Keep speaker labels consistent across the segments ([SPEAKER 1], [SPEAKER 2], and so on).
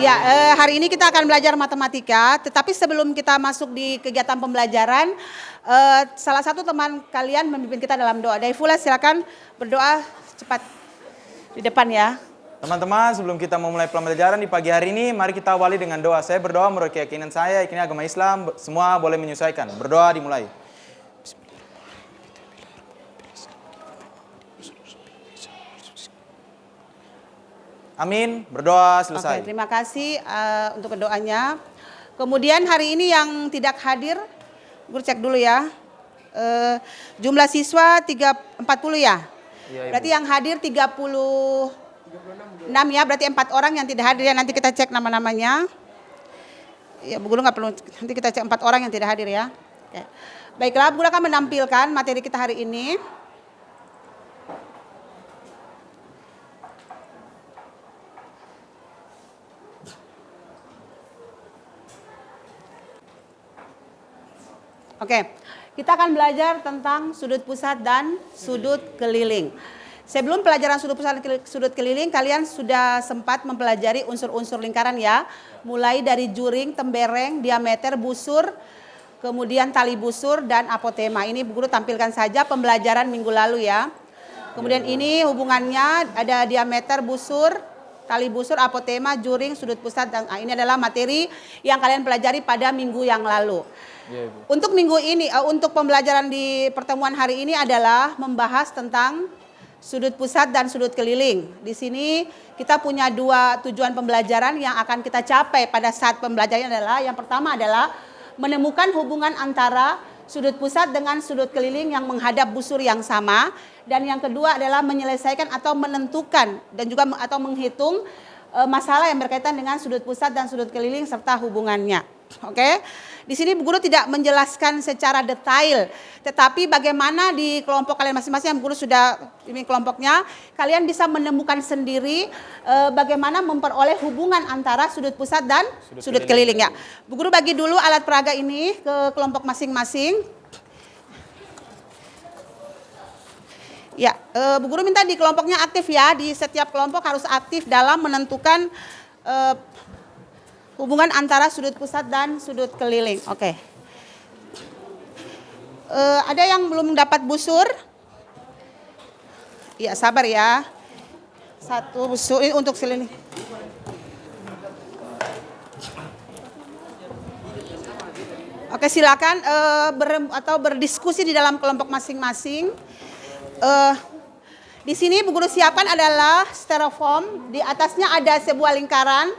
[SPEAKER 1] Ya, hari ini kita akan belajar matematika, tetapi sebelum kita masuk di kegiatan pembelajaran, salah satu teman kalian memimpin kita dalam doa. Daifullah, silakan berdoa cepat di depan ya.
[SPEAKER 2] Teman-teman, sebelum kita memulai pembelajaran di pagi hari ini, mari kita awali dengan doa. Saya berdoa menurut keyakinan saya, ini agama Islam, semua boleh menyesuaikan. Berdoa dimulai. Amin, berdoa selesai.
[SPEAKER 1] Oke, terima kasih untuk doanya. Kemudian hari ini yang tidak hadir, guru cek dulu ya. Jumlah siswa 40 ya?
[SPEAKER 2] Iya,
[SPEAKER 1] berarti yang hadir 36 ya, berarti 4 orang yang tidak hadir ya. Nanti kita cek nama-namanya. Ya, Bu Guru nggak perlu, nanti kita cek 4 orang yang tidak hadir ya. Oke. Baiklah, Bu Guru akan menampilkan materi kita hari ini. Oke, kita akan belajar tentang sudut pusat dan sudut keliling. Sebelum pelajaran sudut pusat dan sudut keliling, kalian sudah sempat mempelajari unsur-unsur lingkaran ya. Mulai dari juring, tembereng, diameter, busur, kemudian tali busur, dan apotema. Ini Bu Guru tampilkan saja pembelajaran minggu lalu ya. Kemudian ini hubungannya ada diameter, busur, tali busur, apotema, juring, sudut pusat. Dan ini adalah materi yang kalian pelajari pada minggu yang lalu.
[SPEAKER 2] Ya, Ibu.
[SPEAKER 1] Untuk minggu ini, untuk pembelajaran di pertemuan hari ini adalah membahas tentang sudut pusat dan sudut keliling. Di sini kita punya 2 tujuan pembelajaran yang akan kita capai pada saat pembelajaran adalah, yang pertama adalah menemukan hubungan antara sudut pusat dengan sudut keliling yang menghadap busur yang sama, dan yang kedua adalah menyelesaikan atau menentukan dan juga atau menghitung masalah yang berkaitan dengan sudut pusat dan sudut keliling serta hubungannya. Oke, di sini Bu Guru tidak menjelaskan secara detail, tetapi bagaimana di kelompok kalian masing-masing yang Bu Guru sudah ini kelompoknya, kalian bisa menemukan sendiri bagaimana memperoleh hubungan antara sudut pusat dan sudut keliling ya. Bu Guru bagi dulu alat peraga ini ke kelompok masing-masing. Ya, Bu Guru minta di kelompoknya aktif ya, di setiap kelompok harus aktif dalam menentukan hubungan antara sudut pusat dan sudut keliling. Oke. Ada yang belum dapat busur? Ya, sabar ya. 1 busur ini untuk keliling. Oke, silakan berdiskusi di dalam kelompok masing-masing. Di sini Bu Guru siapkan adalah styrofoam. Di atasnya ada sebuah lingkaran.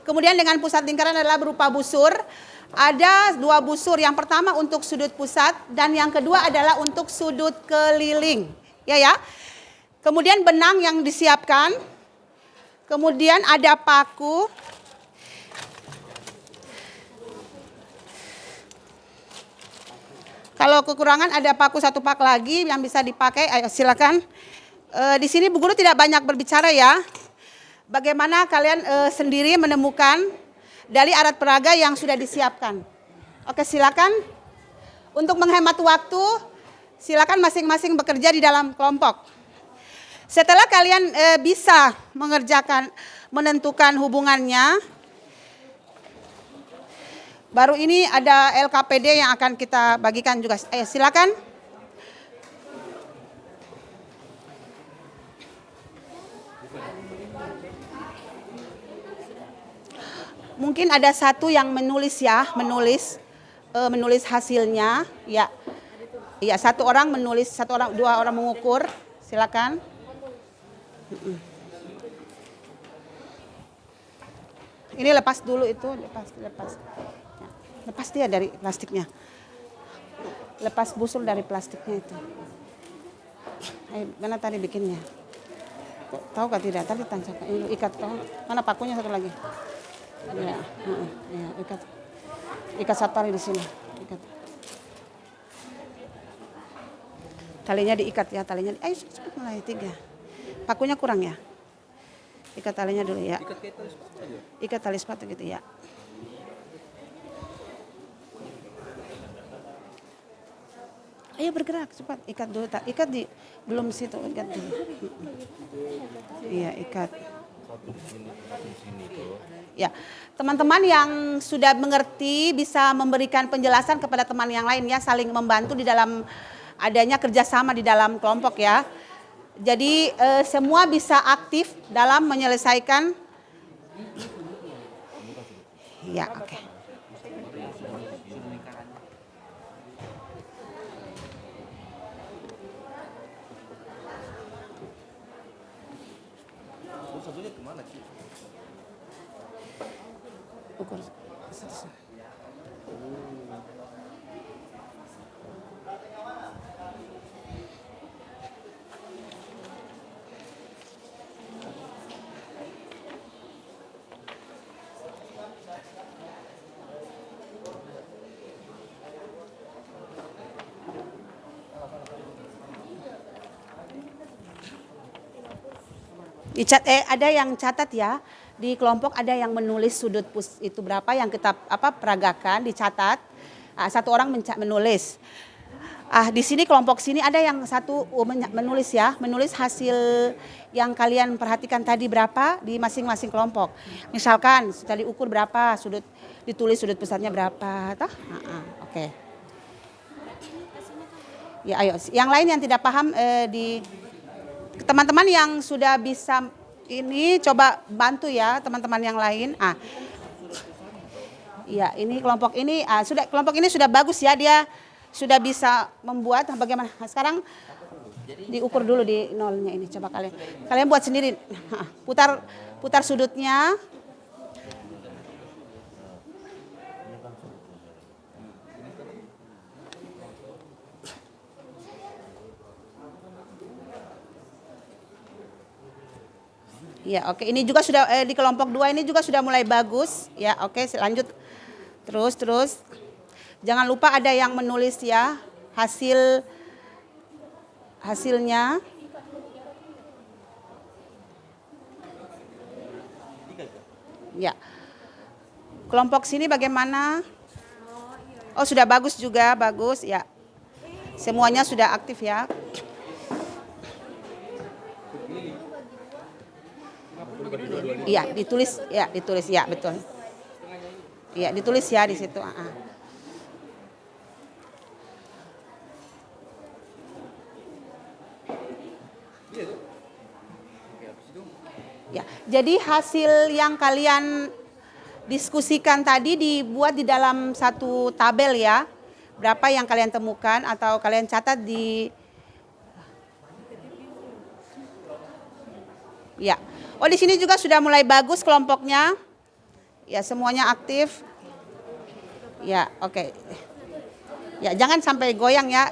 [SPEAKER 1] Kemudian dengan pusat lingkaran adalah berupa busur. Ada 2 busur. Yang pertama untuk sudut pusat dan yang kedua adalah untuk sudut keliling. Ya. Kemudian benang yang disiapkan. Kemudian ada paku. Kalau kekurangan ada paku 1 pak lagi yang bisa dipakai. Ayo silakan. Di sini Bu Guru tidak banyak berbicara ya. Bagaimana kalian sendiri menemukan dari alat peraga yang sudah disiapkan. Oke, silakan. Untuk menghemat waktu, silakan masing-masing bekerja di dalam kelompok. Setelah kalian bisa menentukan hubungannya, baru ini ada LKPD yang akan kita bagikan juga. Ayo silakan. Mungkin ada 1 yang menulis ya, menulis hasilnya, ya. Iya, 1 orang menulis, 2 orang mengukur. Silakan. Ini lepas dulu itu, lepas. Ya, lepas dia dari plastiknya. Lepas busur dari plastiknya itu. Mana tadi bikinnya? Tahu gak tidak? Tadi tancapkan, ikat tahu. Mana pakunya 1 lagi? Ya, ikat 1 tali di sini. Ikat. Talinya diikat ya, talinya. Ayo cepat mulai 3. Pakunya kurang ya. Ikat talinya dulu ya. Ikat tali sepatu gitu ya. Ayo bergerak cepat, ikat dulu. Ikat di belum situ, ikat dulu. Iya, ikat. Ya, teman-teman yang sudah mengerti bisa memberikan penjelasan kepada teman yang lain ya, saling membantu di dalam adanya kerjasama di dalam kelompok ya. Jadi semua bisa aktif dalam menyelesaikan. Ya, oke. Ukur. Ada yang catat ya, di kelompok ada yang menulis sudut itu berapa yang kita peragakan, dicatat. Satu orang menulis. Di sini kelompok sini ada yang satu menulis ya, menulis hasil yang kalian perhatikan tadi berapa di masing-masing kelompok. Misalkan tadi ukur berapa, ditulis sudut pusatnya berapa, oke. Ya ayo, yang lain yang tidak paham teman-teman yang sudah bisa ini coba bantu ya teman-teman yang lain. Ya ini kelompok ini kelompok ini sudah bagus ya, dia sudah bisa membuat bagaimana. Sekarang diukur dulu di nolnya ini, coba kalian buat sendiri. Putar sudutnya. Ya, oke. Ini juga sudah di kelompok 2 ini juga sudah mulai bagus. Ya, oke, lanjut. Terus. Jangan lupa ada yang menulis ya hasilnya. Ya. Kelompok sini bagaimana? Oh, sudah bagus juga, bagus ya. Semuanya sudah aktif ya. Iya, ditulis ya, betul. Iya, ditulis ya di situ. Ya, jadi hasil yang kalian diskusikan tadi dibuat di dalam satu tabel ya. Berapa yang kalian temukan atau kalian catat di. Ya. Oh, di sini juga sudah mulai bagus kelompoknya. Ya, semuanya aktif. Ya, oke. Ya, jangan sampai goyang ya.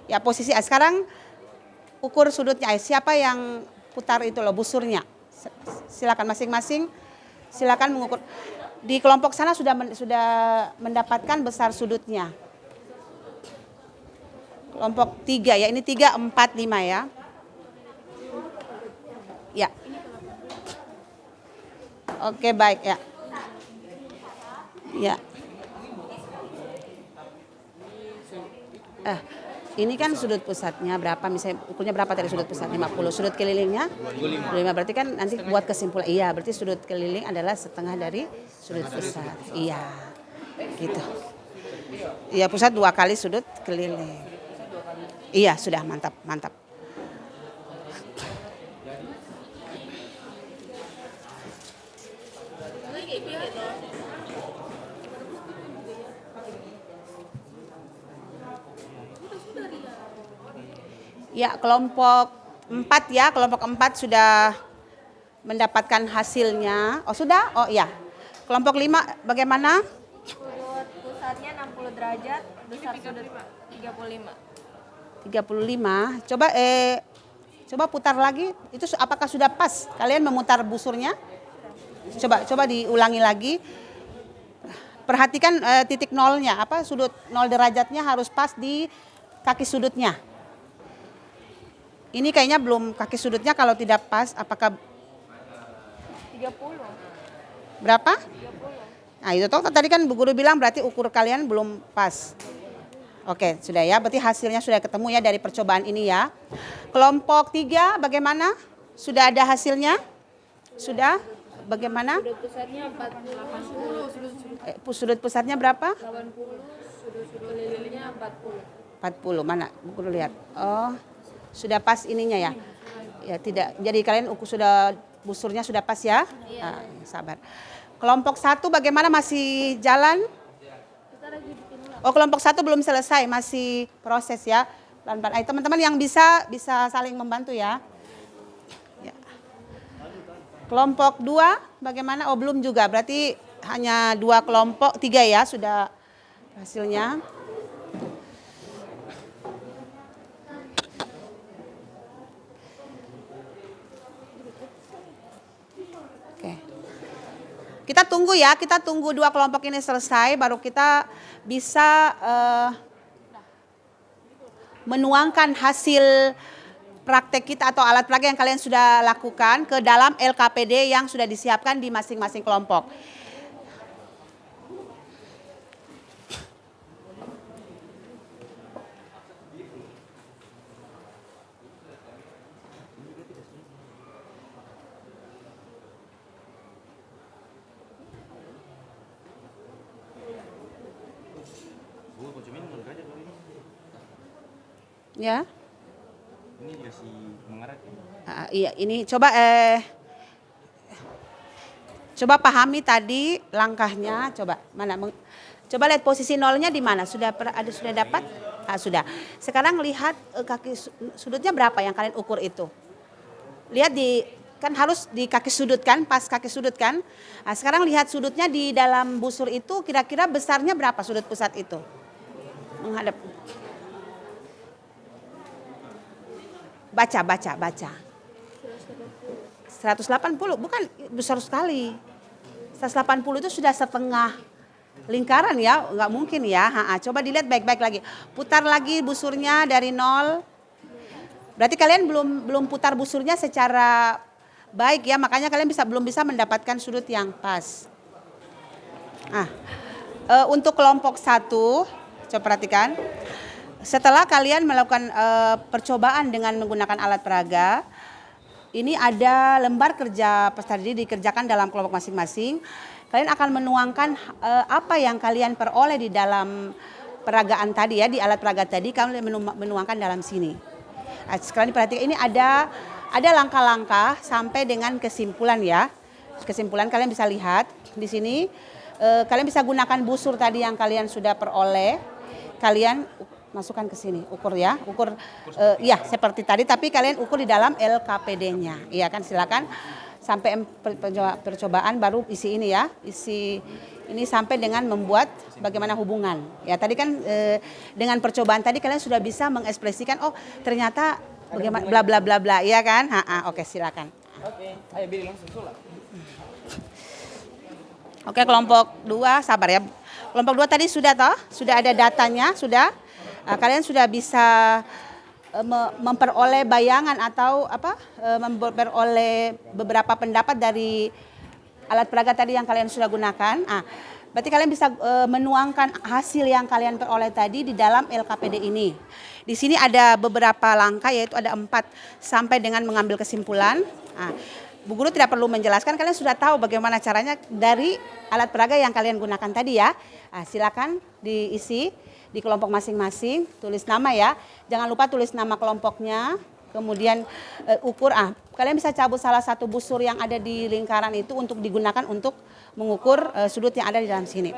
[SPEAKER 1] Ya, posisi. Sekarang ukur sudutnya. Siapa yang putar itu loh busurnya? Silakan masing-masing. Silakan mengukur. Di kelompok sana sudah mendapatkan besar sudutnya. Kelompok 3 ya. Ini 3, 4, 5 ya. Ya. Oke, baik ya. Ya. Ini kan sudut pusatnya berapa, misalnya ukurnya berapa tadi sudut pusat 50, sudut kelilingnya 25, berarti kan nanti buat kesimpulan. Iya, berarti sudut keliling adalah setengah dari sudut pusat. Iya. Gitu. Iya, pusat 2 kali sudut keliling. Iya, sudah mantap. Ya, kelompok 4 ya, kelompok 4 sudah mendapatkan hasilnya. Oh, sudah? Oh iya. Kelompok 5 bagaimana?
[SPEAKER 3] Sudut pusatnya 60 derajat, besar sudut 35.
[SPEAKER 1] 35. Coba putar lagi. Itu apakah sudah pas? Kalian memutar busurnya? Coba diulangi lagi. Perhatikan titik nolnya, sudut 0 derajatnya harus pas di kaki sudutnya. Ini kayaknya belum kaki sudutnya, kalau tidak pas apakah
[SPEAKER 3] 30.
[SPEAKER 1] Berapa?
[SPEAKER 3] 30.
[SPEAKER 1] Nah, itu toh tadi kan Bu Guru bilang berarti ukur kalian belum pas. Oke, sudah ya. Berarti hasilnya sudah ketemu ya dari percobaan ini ya. Kelompok 3 bagaimana? Sudah ada hasilnya? Sudah? Bagaimana?
[SPEAKER 3] Sudut pusatnya 80.
[SPEAKER 1] Sudut pusatnya berapa?
[SPEAKER 3] 80, sudut kelilingnya 40.
[SPEAKER 1] 40. Mana? Guru lihat. Oh, sudah pas ininya ya? Ya, tidak. Jadi kalian sudah busurnya sudah pas ya?
[SPEAKER 3] Iya.
[SPEAKER 1] Sabar. Kelompok 1 bagaimana, masih jalan?
[SPEAKER 3] Kita lagi bikin ulang.
[SPEAKER 1] Oh, kelompok 1 belum selesai, masih proses ya. Pelan-pelan. Ayo teman-teman yang bisa saling membantu ya. Ya. Kelompok 2 bagaimana? Oh, belum juga. Berarti hanya 2 kelompok, 3 ya sudah hasilnya. Oke. Kita tunggu ya, kita tunggu 2 kelompok ini selesai baru kita bisa menuangkan hasil praktek kita atau alat peraga yang kalian sudah lakukan ke dalam LKPD yang sudah disiapkan di masing-masing kelompok. Ya.
[SPEAKER 2] Ini dikasih mengarat ya?
[SPEAKER 1] Iya, ini coba coba pahami tadi langkahnya, coba mana coba lihat posisi nolnya di mana, sudah dapat? Sudah. Sekarang lihat kaki sudutnya berapa yang kalian ukur itu. Lihat kan harus di kaki sudut kan, pas kaki sudut kan. Nah, sekarang lihat sudutnya di dalam busur itu kira-kira besarnya berapa sudut pusat itu. Menghadap. Baca. 180 bukan besar sekali. 180 itu sudah setengah lingkaran ya, nggak mungkin ya. Coba dilihat baik-baik lagi. Putar lagi busurnya dari 0. Berarti kalian belum putar busurnya secara baik ya, makanya kalian belum bisa mendapatkan sudut yang pas. Untuk kelompok 1, coba perhatikan. Setelah kalian melakukan percobaan dengan menggunakan alat peraga, ini ada lembar kerja peserta didik dikerjakan dalam kelompok masing-masing. Kalian akan menuangkan apa yang kalian peroleh di dalam peragaan tadi ya, di alat peraga tadi, kalian menuangkan dalam sini. Sekarang diperhatikan, ini ada langkah-langkah sampai dengan kesimpulan ya. Kesimpulan kalian bisa lihat di sini. Kalian bisa gunakan busur tadi yang kalian sudah peroleh. Kalian masukkan ke sini, ukur ya, ya seperti tadi, tapi kalian ukur di dalam LKPD-nya, iya kan, silakan sampai percobaan baru isi ini ya, isi ini sampai dengan membuat bagaimana hubungan, ya tadi kan dengan percobaan tadi kalian sudah bisa mengekspresikan, oh ternyata bagaimana bla bla bla bla, iya kan, oke silakan.
[SPEAKER 2] Oke, ayo Billy langsung sulap.
[SPEAKER 1] Oke, kelompok 2 sabar ya, kelompok 2 tadi sudah sudah ada datanya, sudah. Kalian sudah bisa memperoleh bayangan atau memperoleh beberapa pendapat dari alat peraga tadi yang kalian sudah gunakan. Berarti kalian bisa menuangkan hasil yang kalian peroleh tadi di dalam LKPD ini. Di sini ada beberapa langkah, yaitu ada 4 sampai dengan mengambil kesimpulan. Bu Guru tidak perlu menjelaskan, kalian sudah tahu bagaimana caranya dari alat peraga yang kalian gunakan tadi ya. Silakan diisi di kelompok masing-masing, tulis nama ya. Jangan lupa tulis nama kelompoknya. Kemudian ukur, kalian bisa cabut salah satu busur yang ada di lingkaran itu untuk digunakan untuk mengukur sudut yang ada di dalam sini.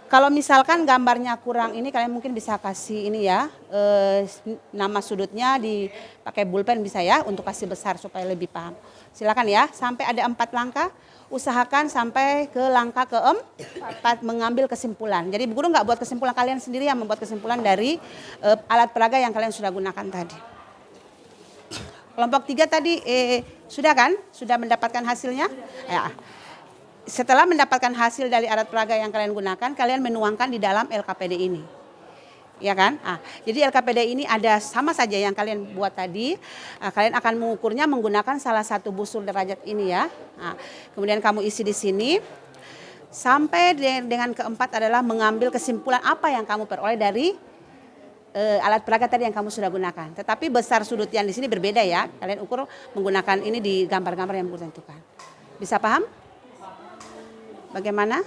[SPEAKER 1] Kalau misalkan gambarnya kurang ini, kalian mungkin bisa kasih ini ya, nama sudutnya dipakai pulpen bisa ya, untuk kasih besar supaya lebih paham. Silakan ya, sampai ada 4 langkah. Usahakan sampai ke langkah ke-4 mengambil kesimpulan. Jadi Bu Guru nggak buat kesimpulan, kalian sendiri yang membuat kesimpulan dari alat peraga yang kalian sudah gunakan tadi. Kelompok 3 tadi sudah kan? Sudah mendapatkan hasilnya? Ya. Setelah mendapatkan hasil dari alat peraga yang kalian gunakan, kalian menuangkan di dalam LKPD ini. Ya kan? Jadi LKPD ini ada sama saja yang kalian buat tadi. Kalian akan mengukurnya menggunakan salah satu busur derajat ini ya. Kemudian kamu isi di sini. Sampai dengan keempat adalah mengambil kesimpulan apa yang kamu peroleh dari alat peraga tadi yang kamu sudah gunakan. Tetapi besar sudut yang di sini berbeda ya. Kalian ukur menggunakan ini di gambar-gambar yang kutentukan. Bisa paham? Bagaimana?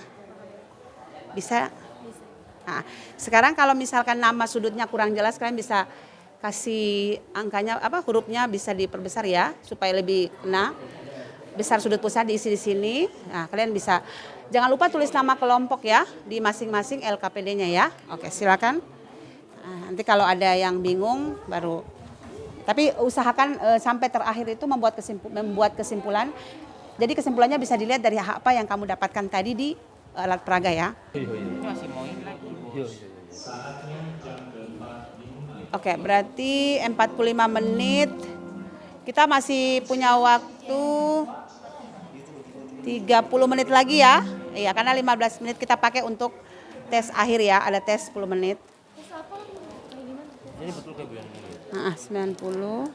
[SPEAKER 1] Bisa? Nah, sekarang kalau misalkan nama sudutnya kurang jelas, kalian bisa kasih angkanya hurufnya bisa diperbesar ya supaya lebih kena. Besar sudut pusat diisi di sini. Nah, kalian bisa jangan lupa tulis nama kelompok ya di masing-masing LKPD-nya ya. Oke, silakan. Nah, nanti kalau ada yang bingung baru. Tapi usahakan sampai terakhir itu membuat kesimpulan. Jadi kesimpulannya bisa dilihat dari apa yang kamu dapatkan tadi di alat peraga ya. Oke, berarti 45 menit. Kita masih punya waktu 30 menit lagi ya. Iya, karena 15 menit kita pakai untuk tes akhir ya. Ada tes 10 menit.
[SPEAKER 4] Ini betul kayak Bu yang ini.
[SPEAKER 1] 90.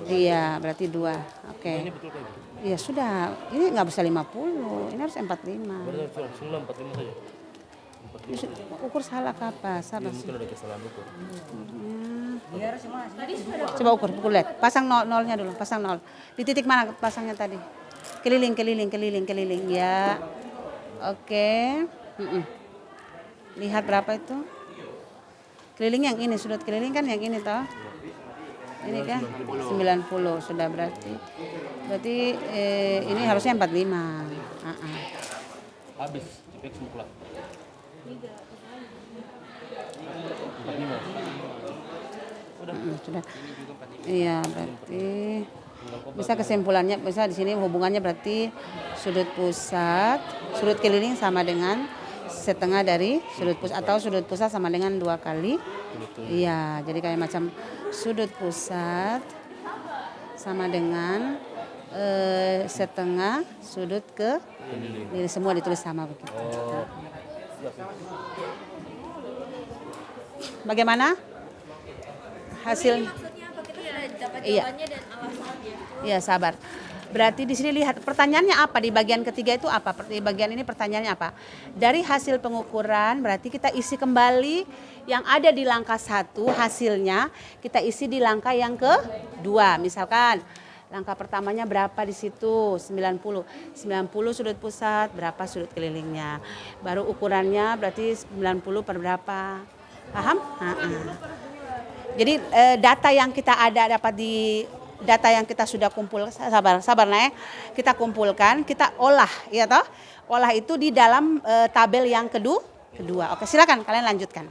[SPEAKER 1] Iya, berarti 2. Oke.
[SPEAKER 4] Ini betul kayak Bu.
[SPEAKER 1] Iya sudah, ini nggak bisa 50, ini harus 45.
[SPEAKER 4] Berarti langsung 45 saja.
[SPEAKER 1] Ukur salah apa? Sabar.
[SPEAKER 4] Mungkin ada kesalahan ukur.
[SPEAKER 1] Coba ukur lihat. Pasang nolnya dulu, pasang nol. Di titik mana pasangnya tadi? Keliling. Ya. Oke. Lihat berapa itu? Keliling yang ini, sudut keliling kan yang ini toh. Ini kan 90 sudah berarti. Berarti ini harusnya 45.
[SPEAKER 4] Habis cipek semula. 45.
[SPEAKER 1] Sudah. Iya, berarti bisa kesimpulannya bisa di sini hubungannya berarti sudut pusat, sudut keliling sama dengan setengah dari sudut pusat atau sudut pusat sama dengan 2 kali. Iya, jadi kayak macam sudut pusat sama dengan setengah sudut ke ini semua ditulis sama begitu. Bagaimana hasil?
[SPEAKER 3] Maksudnya apa? Kita sudah dapat
[SPEAKER 1] Iya.
[SPEAKER 3] jawabannya dan alasannya.
[SPEAKER 1] Iya, sabar. Berarti di sini lihat pertanyaannya apa di bagian ketiga itu apa? Di bagian ini pertanyaannya apa? Dari hasil pengukuran berarti kita isi kembali yang ada di langkah 1 hasilnya kita isi di langkah yang kedua. Misalkan langkah pertamanya berapa di situ? 90. 90 sudut pusat, berapa sudut kelilingnya? Baru ukurannya berarti 90 per berapa? Paham? Jadi data yang kita ada dapat di data yang kita sudah kumpul, sabar Naik, kita kumpulkan, kita olah, ya toh? Olah itu di dalam tabel yang kedua. Oke, silakan kalian lanjutkan.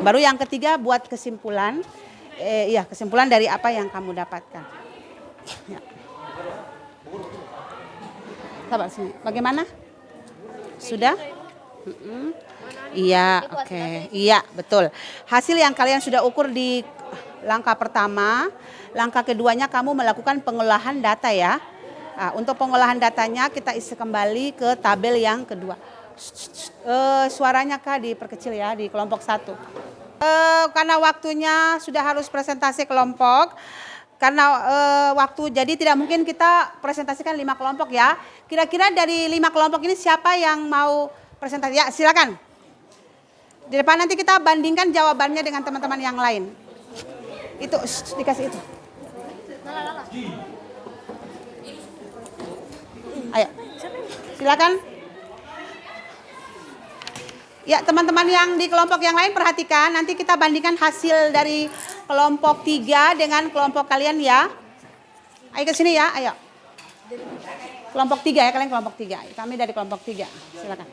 [SPEAKER 1] Baru yang ketiga buat kesimpulan, kesimpulan dari apa yang kamu dapatkan. Ya. Sabar sini. Bagaimana? Sudah? Iya, oke. Iya, betul. Hasil yang kalian sudah ukur di langkah pertama, langkah keduanya kamu melakukan pengolahan data ya. Nah, untuk pengolahan datanya kita isi kembali ke tabel yang kedua. Suaranya Kak diperkecil ya di kelompok 1. Karena waktunya sudah harus presentasi kelompok. Karena waktu jadi tidak mungkin kita presentasikan 5 kelompok ya. Kira-kira dari 5 kelompok ini siapa yang mau presentasi? Ya, silakan. Di depan nanti kita bandingkan jawabannya dengan teman-teman yang lain. Itu dikasih itu. Ayo. Silakan. Ya, teman-teman yang di kelompok yang lain perhatikan, nanti kita bandingkan hasil dari kelompok 3 dengan kelompok kalian ya. Ayo ke sini ya, ayo. Kelompok 3 ya, kalian kelompok 3. Kami dari kelompok 3. Silakan.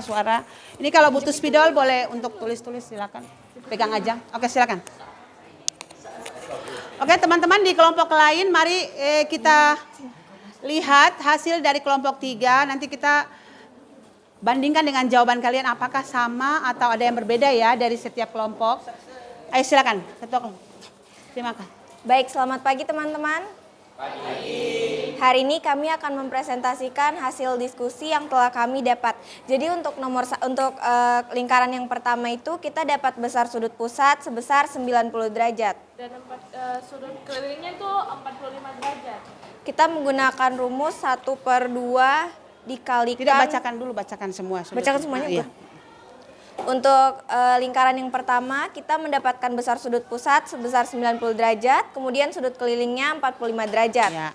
[SPEAKER 1] Suara. Ini kalau butuh spidol boleh untuk tulis-tulis silakan. Pegang aja. Oke, silakan. Oke, teman-teman di kelompok lain mari kita lihat hasil dari kelompok 3. Nanti kita bandingkan dengan jawaban kalian apakah sama atau ada yang berbeda ya dari setiap kelompok. Ayo silakan. Ketua kelompok. Terima kasih.
[SPEAKER 3] Baik, selamat pagi teman-teman. Hari ini kami akan mempresentasikan hasil diskusi yang telah kami dapat. Jadi untuk lingkaran yang pertama itu kita dapat besar sudut pusat sebesar 90 derajat.
[SPEAKER 5] Dan sudut kelilingnya itu 45 derajat.
[SPEAKER 3] Kita menggunakan rumus 1/2 dikalikan.
[SPEAKER 1] Tidak, bacakan dulu, bacakan semua.
[SPEAKER 3] Bacakan semuanya,
[SPEAKER 1] Iya.
[SPEAKER 3] Bu. Untuk lingkaran yang pertama, kita mendapatkan besar sudut pusat sebesar 90 derajat, kemudian sudut kelilingnya 45 derajat.
[SPEAKER 1] Ya.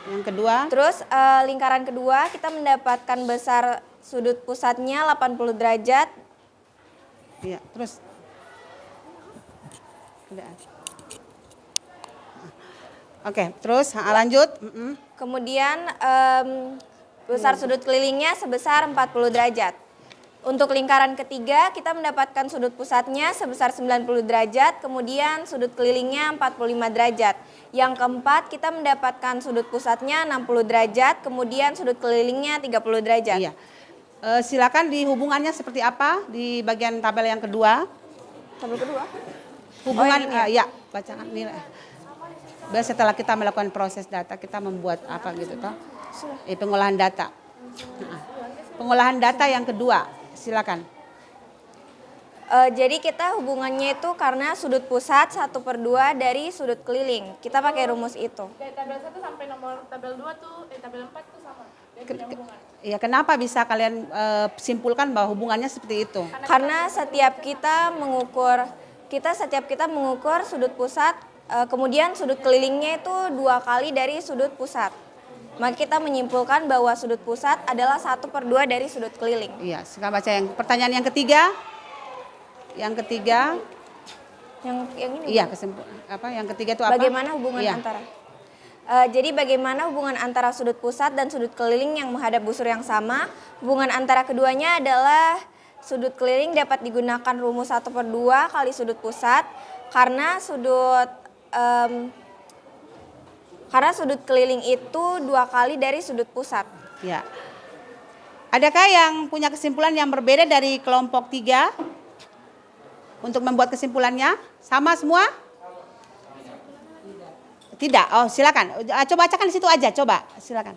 [SPEAKER 1] Yang kedua,
[SPEAKER 3] Terus lingkaran kedua, kita mendapatkan besar sudut pusatnya 80 derajat.
[SPEAKER 1] iya, terus. Udah. Oke, terus lanjut.
[SPEAKER 3] Kemudian besar sudut kelilingnya sebesar 40 derajat. Untuk lingkaran ketiga, kita mendapatkan sudut pusatnya sebesar 90 derajat, kemudian sudut kelilingnya 45 derajat. Yang keempat, kita mendapatkan sudut pusatnya 60 derajat, kemudian sudut kelilingnya 30 derajat.
[SPEAKER 1] Iya. Silakan dihubungannya seperti apa di bagian tabel yang kedua.
[SPEAKER 3] Tabel kedua.
[SPEAKER 1] Hubungan,
[SPEAKER 3] yang ini
[SPEAKER 1] ya, bacakan nilai. Setelah kita melakukan proses data, kita membuat apa gitu toh? Pengolahan data. Pengolahan data yang kedua. Silakan.
[SPEAKER 3] Jadi kita hubungannya itu karena sudut pusat 1/2 dari sudut keliling. Kita pakai rumus itu.
[SPEAKER 5] Dari tabel 1 sampai nomor tabel 2 tuh, tabel 4 tuh sama. Dia punya hubungan.
[SPEAKER 1] Ya, kenapa bisa kalian simpulkan bahwa hubungannya seperti itu?
[SPEAKER 3] Karena setiap kita mengukur sudut pusat, kemudian sudut kelilingnya itu 2 kali dari sudut pusat. Maka kita menyimpulkan bahwa sudut pusat adalah 1/2 dari sudut keliling.
[SPEAKER 1] Iya, sekarang baca yang pertanyaan yang ketiga. Yang ketiga,
[SPEAKER 3] Yang ini.
[SPEAKER 1] iya kesimpulan apa? Yang ketiga itu apa?
[SPEAKER 3] Bagaimana hubungan
[SPEAKER 1] Iya.
[SPEAKER 3] antara? Jadi bagaimana hubungan antara sudut pusat dan sudut keliling yang menghadap busur yang sama? Hubungan antara keduanya adalah sudut keliling dapat digunakan rumus 1/2 kali sudut pusat karena sudut keliling itu 2 kali dari sudut pusat.
[SPEAKER 1] Ya. Adakah yang punya kesimpulan yang berbeda dari kelompok 3? Untuk membuat kesimpulannya? Sama semua? Tidak. Oh, silakan. Coba bacakan di situ aja, coba. Silakan.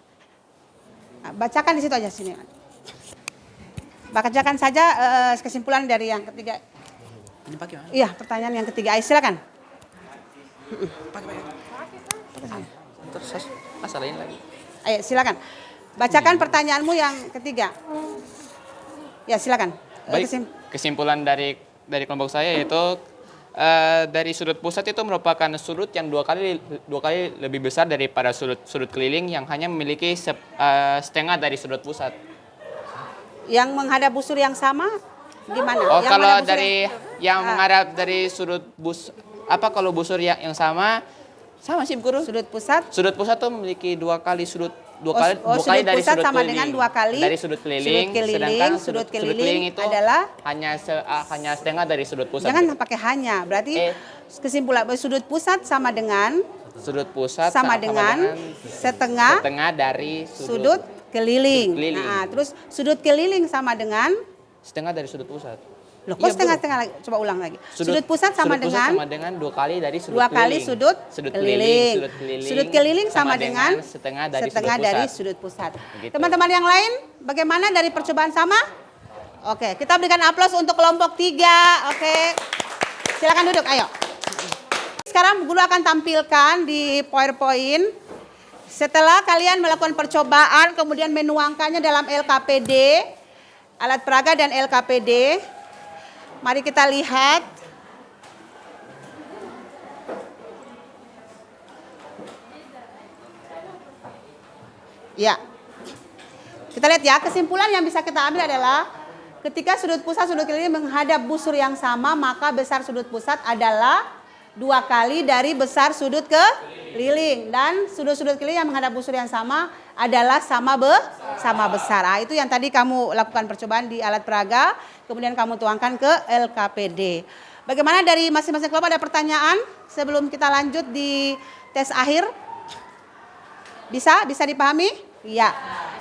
[SPEAKER 1] Bacakan di situ aja sini. Bacakan saja kesimpulan dari yang ketiga.
[SPEAKER 2] Ini pakai mana?
[SPEAKER 1] Iya, pertanyaan yang ketiga. Ayo, silakan.
[SPEAKER 2] Terus masalahin lagi.
[SPEAKER 1] Ayo, silakan. Bacakan pertanyaanmu yang ketiga. Ya, silakan.
[SPEAKER 6] Baik, kesimpulan dari kelompok saya yaitu dari sudut pusat itu merupakan sudut yang dua kali lebih besar daripada sudut keliling yang hanya memiliki setengah dari sudut pusat.
[SPEAKER 1] Yang menghadap busur yang sama gimana?
[SPEAKER 6] Oh,
[SPEAKER 1] Yang
[SPEAKER 6] kalau
[SPEAKER 1] menghadap busur
[SPEAKER 6] dari yang menghadap dari sudut kalau busur yang sama sih guru.
[SPEAKER 1] sudut pusat.
[SPEAKER 6] Sudut pusat tuh memiliki dua kali
[SPEAKER 1] Sudut
[SPEAKER 6] dari
[SPEAKER 1] pusat
[SPEAKER 6] sudut
[SPEAKER 1] sama
[SPEAKER 6] keliling.
[SPEAKER 1] dengan 2 kali
[SPEAKER 6] dari sudut keliling, sedangkan
[SPEAKER 1] sudut keliling
[SPEAKER 6] itu
[SPEAKER 1] adalah
[SPEAKER 6] hanya setengah dari sudut pusat.
[SPEAKER 1] jangan pakai hanya, berarti kesimpulan sudut pusat sama dengan
[SPEAKER 6] Sudut pusat
[SPEAKER 1] sama dengan setengah
[SPEAKER 6] dari
[SPEAKER 1] sudut keliling.
[SPEAKER 6] keliling.
[SPEAKER 1] Nah, terus sudut keliling sama dengan
[SPEAKER 6] setengah dari sudut pusat.
[SPEAKER 1] loh, kok setengah-setengah lagi? Coba ulang lagi. Sudut pusat sama dengan
[SPEAKER 6] 2 kali dari sudut
[SPEAKER 1] 2 kali
[SPEAKER 6] keliling.
[SPEAKER 1] sudut keliling.
[SPEAKER 6] Keliling.
[SPEAKER 1] Sudut keliling sama dengan
[SPEAKER 6] setengah
[SPEAKER 1] dari sudut pusat.
[SPEAKER 6] Begitu.
[SPEAKER 1] Teman-teman yang lain, bagaimana dari percobaan sama? Oke, kita berikan aplaus untuk kelompok 3. Oke. Silakan duduk, ayo. Sekarang guru akan tampilkan di PowerPoint. Setelah kalian melakukan percobaan, kemudian menuangkannya dalam LKPD, alat peraga dan LKPD. Mari kita lihat. Ya. Kita lihat ya, kesimpulan yang bisa kita ambil adalah ketika sudut pusat sudut keliling menghadap busur yang sama, maka besar sudut pusat adalah 2 kali dari besar sudut keliling, dan sudut-sudut keliling yang menghadap busur yang sama adalah sama besar. Nah, itu yang tadi kamu lakukan percobaan di alat peraga, kemudian kamu tuangkan ke LKPD. Bagaimana dari masing-masing kelompok, ada pertanyaan sebelum kita lanjut di tes akhir? Bisa dipahami? Iya.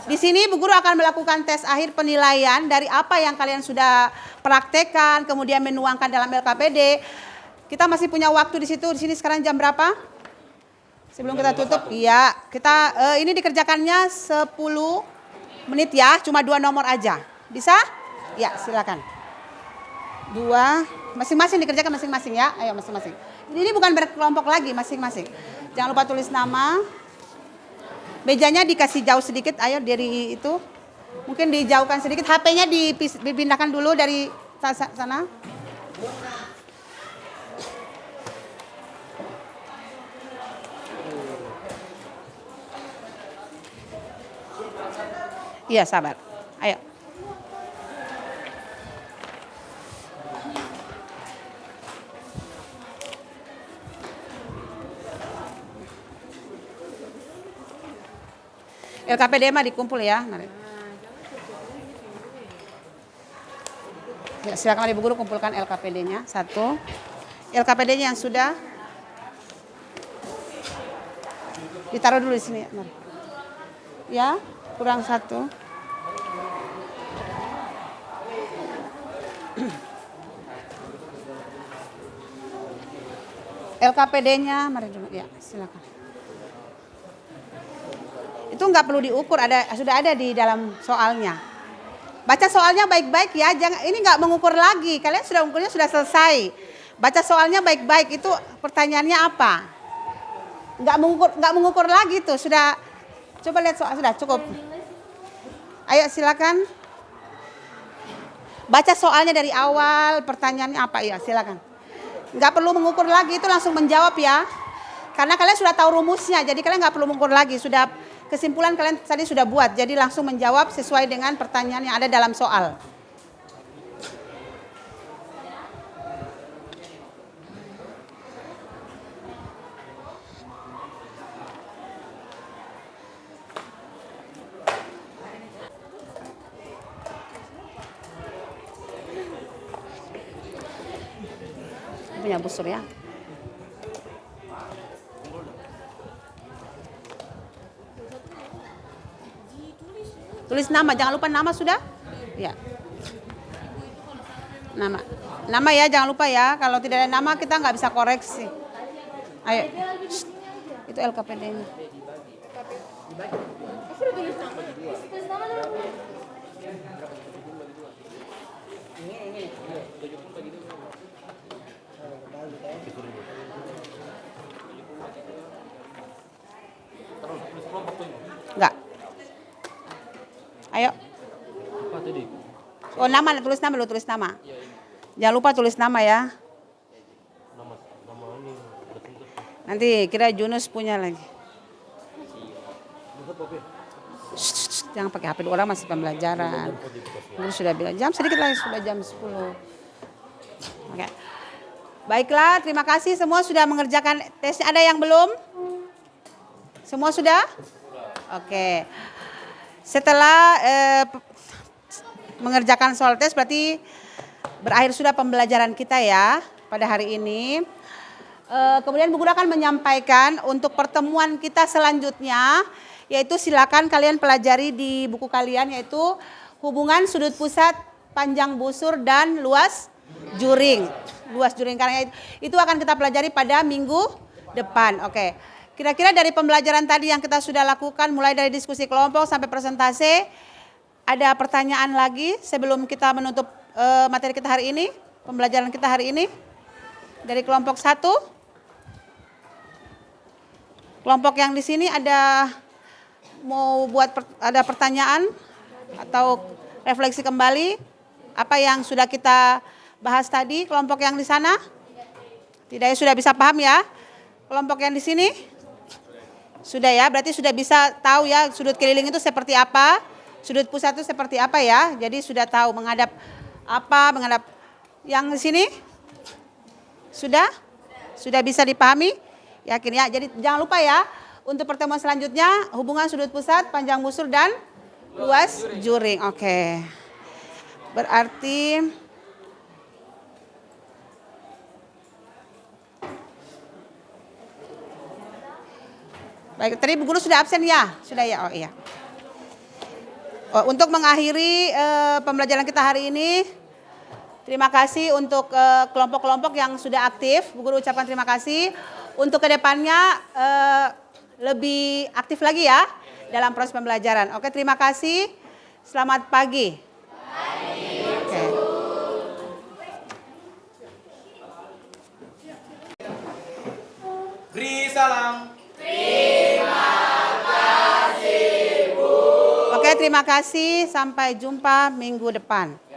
[SPEAKER 1] Di sini Bu Guru akan melakukan tes akhir penilaian dari apa yang kalian sudah praktekkan, kemudian menuangkan dalam LKPD. Kita masih punya waktu di situ. Di sini sekarang jam berapa? Sebelum kita tutup, iya, kita ini dikerjakannya 10 menit ya, cuma 2 nomor aja. Bisa? Ya, silakan. 2, masing-masing dikerjakan masing-masing ya. Ayo masing-masing. Ini bukan berkelompok lagi, masing-masing. Jangan lupa tulis nama. Mejanya dikasih jauh sedikit, ayo dari itu. Mungkin dijauhkan sedikit, HP-nya dipindahkan dulu dari sana. Iya, sabar. Ayo. LKPD mah dikumpul ya. Mari. Ya, silakan Ibu Guru kumpulkan LKPD-nya. 1. LKPD-nya yang sudah ditaruh dulu di sini. Mari. Ya, kurang 1. LKPD-nya, mari dulu. Ya, silakan. Itu nggak perlu diukur, sudah ada di dalam soalnya. Baca soalnya baik-baik ya, jangan ini nggak mengukur lagi. Kalian sudah ukurnya sudah selesai. Baca soalnya baik-baik, itu pertanyaannya apa? Nggak mengukur lagi tuh, sudah. Coba lihat soal, sudah cukup. Ayo silakan. Baca soalnya dari awal, pertanyaannya apa ya, silakan. Nggak perlu mengukur lagi, itu langsung menjawab ya. Karena kalian sudah tahu rumusnya, jadi kalian nggak perlu mengukur lagi. Sudah kesimpulan kalian tadi sudah buat, jadi langsung menjawab sesuai dengan pertanyaan yang ada dalam soal. Punya busur ya. Tulis nama, jangan lupa nama sudah? Ya. Nama ya, jangan lupa ya. Kalau tidak ada nama kita nggak bisa koreksi. Ayo. Shh. Itu LKPD-nya. Enggak. Ayo.
[SPEAKER 4] Apa tadi?
[SPEAKER 1] Oh, nama, tulis nama dulu, tulis nama. Jangan lupa tulis nama ya.
[SPEAKER 4] Nama ini
[SPEAKER 1] Nanti kira Junus punya lagi. Shh, jangan pakai HP, orang masih pembelajaran. Guru sudah bilang jam sedikit lagi, sudah jam 10. Oke. Baiklah, terima kasih semua sudah mengerjakan tesnya. Ada yang belum? Semua sudah? Oke. Setelah mengerjakan soal tes berarti berakhir sudah pembelajaran kita ya pada hari ini. Kemudian Bu Guru akan menyampaikan untuk pertemuan kita selanjutnya, yaitu silakan kalian pelajari di buku kalian, yaitu hubungan sudut pusat, panjang busur, dan luas juring. Luas juring, karena itu akan kita pelajari pada minggu depan. Oke. Kira-kira dari pembelajaran tadi yang kita sudah lakukan, mulai dari diskusi kelompok sampai presentasi, ada pertanyaan lagi sebelum kita menutup materi kita hari ini, pembelajaran kita hari ini? Dari kelompok 1. Kelompok yang di sini ada mau buat ada pertanyaan atau refleksi kembali apa yang sudah kita bahas tadi? Kelompok yang di sana? Tidak ya, sudah bisa paham ya? Kelompok yang di sini? Sudah ya, berarti sudah bisa tahu ya sudut keliling itu seperti apa, sudut pusat itu seperti apa ya. Jadi sudah tahu menghadap apa, menghadap yang di sini? Sudah? Sudah bisa dipahami? Yakin ya? Jadi jangan lupa ya, untuk pertemuan selanjutnya hubungan sudut pusat, panjang busur, dan luas juring. Oke. Berarti baik, tadi Bu Guru sudah absen ya? Sudah ya? Oh iya. Untuk mengakhiri pembelajaran kita hari ini, terima kasih untuk kelompok-kelompok yang sudah aktif. Bu Guru ucapkan terima kasih. Untuk kedepannya lebih aktif lagi ya dalam proses pembelajaran. Oke, terima kasih. Selamat pagi. Oke.
[SPEAKER 2] Beri salam.
[SPEAKER 1] Oke, terima kasih. Sampai jumpa minggu depan.